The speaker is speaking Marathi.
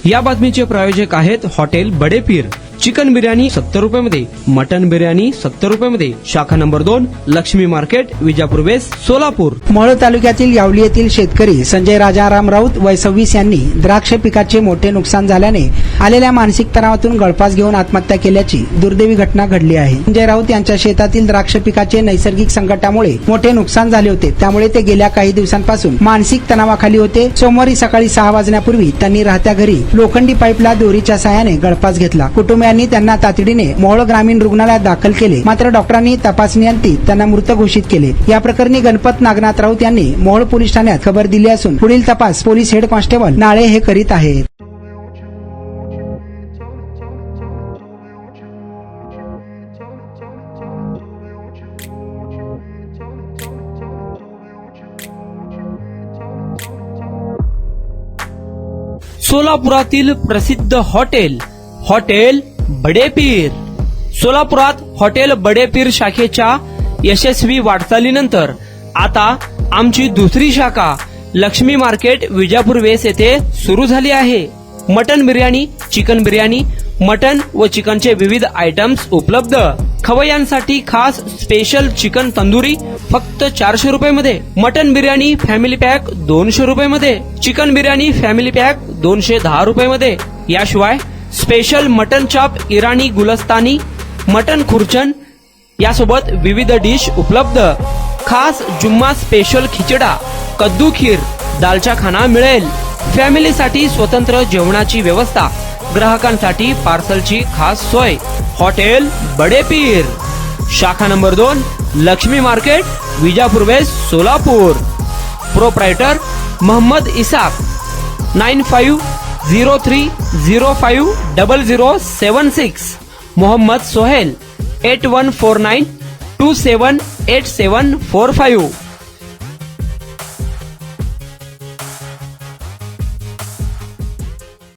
या बातमीचे प्रायोजक आहेत हॉटेल बडे पीर। चिकन बिर्याणी 70 रुपयामध्ये, मटन बिर्याणी 70 रुपयामध्ये। शाखा number 2, Laxmi market, Vijapur west, Solapur. Mohol तालुक्यातील यावली येथील शेतकरी संजय राजाराम राऊत वय 26 यांनी द्राक्ष पिकाचे मोठे नुकसान झाल्याने आलेल्या मानसिक तणावातून गळफास घेऊन आत्महत्या केल्याची दुर्दैवी घटना घडली आहे। संजय राऊत यांच्या शेतातील द्राक्ष पिकाचे नैसर्गिक संकटामुळे मोठे नुकसान झाले होते, त्यामुळे ते गेल्या काही दिवसांपासून मानसिक तणावाखाली होते। सोमवारी सकाळी 6 वाजण्यापूर्वी त्यांनी राहत्या घरी लोखंडी पाईपला दोरीच्या साहाय्याने गळफास घेतला। कुटुंबियांनी त्यांना तातडीने मोहोळ ग्रामीण रुग्णालयात दाखल केले, मात्र डॉक्टरांनी तपासणीअंती त्यांना मृत घोषित केले। या प्रकरणी गणपत नागनाथ राऊत यांनी मोहोळ पोलीस ठाण्यात खबर दिली असून पुढील तपास पोलीस हेड कॉन्स्टेबल नाळे हे करीत आहेत। सोलापुरातील प्रसिद्ध हॉटेल बडे पीर। सोलापुरात हॉटेल बडे पीर शाखेच्या यशस्वी वाटचालीनंतर आता आमची दुसरी शाखा लक्ष्मी मार्केट, विजापूर वेस्ट येथे सुरू झाली आहे। Mutton biryani, chicken biryani, mutton व चिकनचे विविध आयटम्स उपलब्ध। खवय्यांसाठी खास स्पेशल चिकन तंदुरी फक्त 400 रुपयामध्ये, मटन बिर्याणी फॅमिली पॅक 200 रुपयामध्ये, चिकन बिर्याणी फॅमिली पॅक 210 रुपयामध्ये। याशिवाय स्पेशल मटन चाप, इराणी गुलस्तानी, मटन खुर्चन यासोबत विविध डिश उपलब्ध। खास जुम्मा स्पेशल खिचडा, कद्दू खीर, दालचा खाना मिळेल। फॅमिलीसाठी स्वतंत्र जेवणाची व्यवस्था, ग्राहकांसाठी पार्सलची खास सोय। हॉटेल बडे पीर, शाखा number 2, Laxmi market, Vijapur west, Solapur. Proprietor Mohammad Isaq, 9503050076। Mohammad Sohail, 8149278745।